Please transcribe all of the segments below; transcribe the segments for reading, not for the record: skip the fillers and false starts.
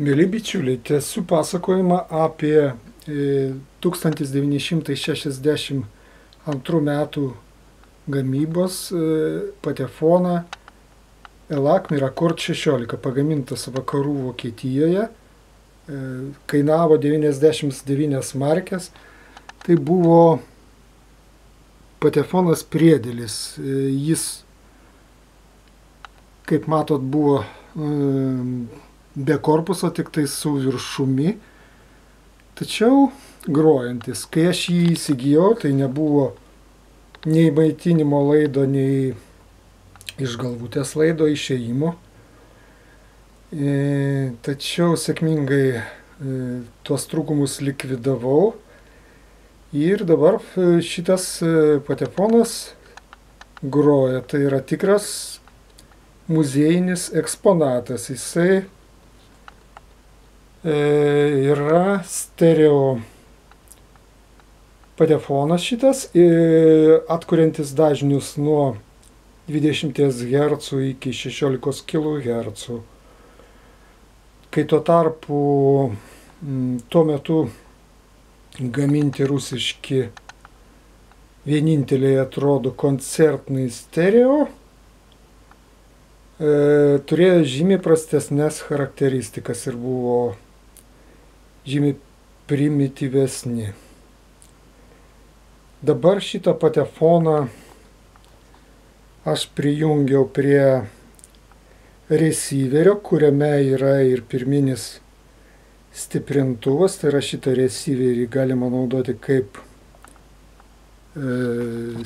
Mėly bičiuliai, tęsiu pasakojimą apie 1962 metų gamybos patefoną ELAC Miraccord 16, pagamintas vakarų Vokietijoje, kainavo 99 markes. Tai buvo patefonas priedėlis. Jis, kaip matot, buvo be korpuso, tik tai su viršumi, tačiau grojantis. Kai aš jį įsigijau, tai nebuvo nei maitinimo laido, nei iš galvutės laido išėjimo. Tačiau sėkmingai tuos trūkumus likvidavau ir dabar šitas patefonas groja. Tai yra tikras muziejinis eksponatas. Jisai yra stereo patefonas šitas, atkuriantis dažnius nuo 20 Hz iki 16 kHz. Kai tuo tarpu tuo metu gaminti rusiški vieninteliai, atrodo, koncertiniai stereo turėjo žymiai prastesnės charakteristikas ir buvo žymiai primityvesni. Dabar šitą patefoną aš prijungiau prie receiverio, kuriame yra ir pirminis stiprintuvas. Tai yra šitą receiverį galima naudoti kaip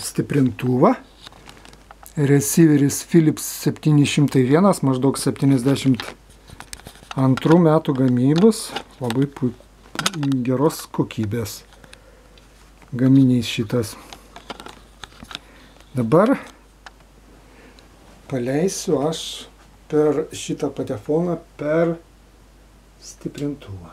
stiprintuvą. Receiveris Philips 701, maždaug 72 metų gamybos, labai geros kokybės gaminys šitas. Dabar paleisiu aš per šitą patefoną per stiprintuvą.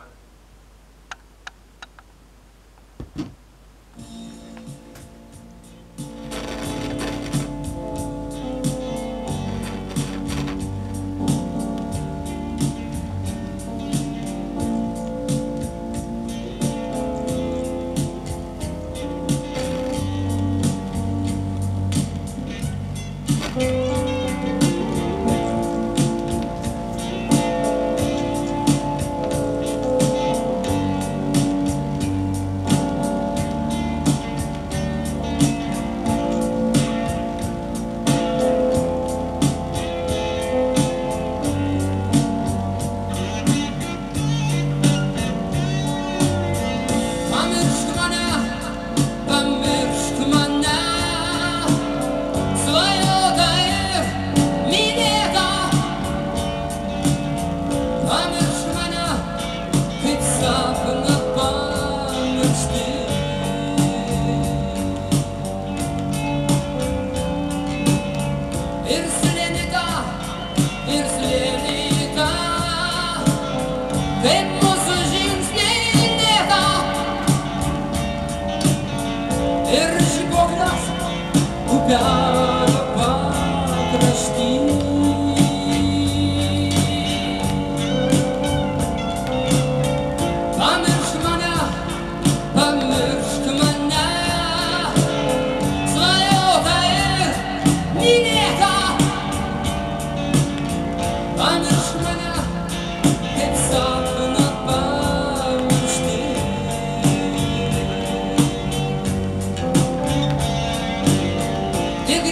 Dig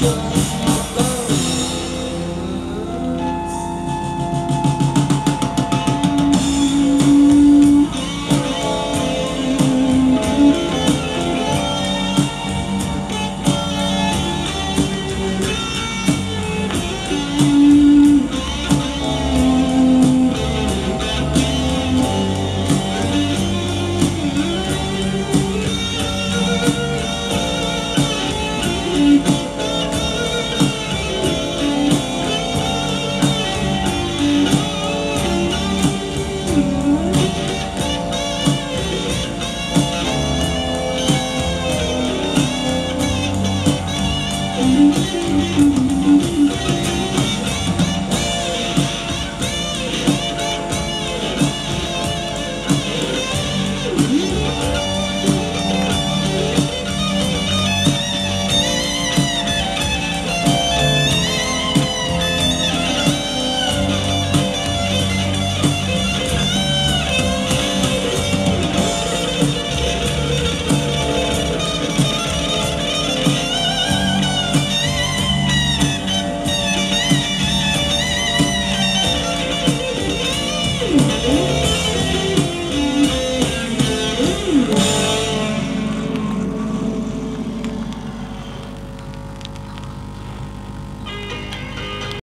Thank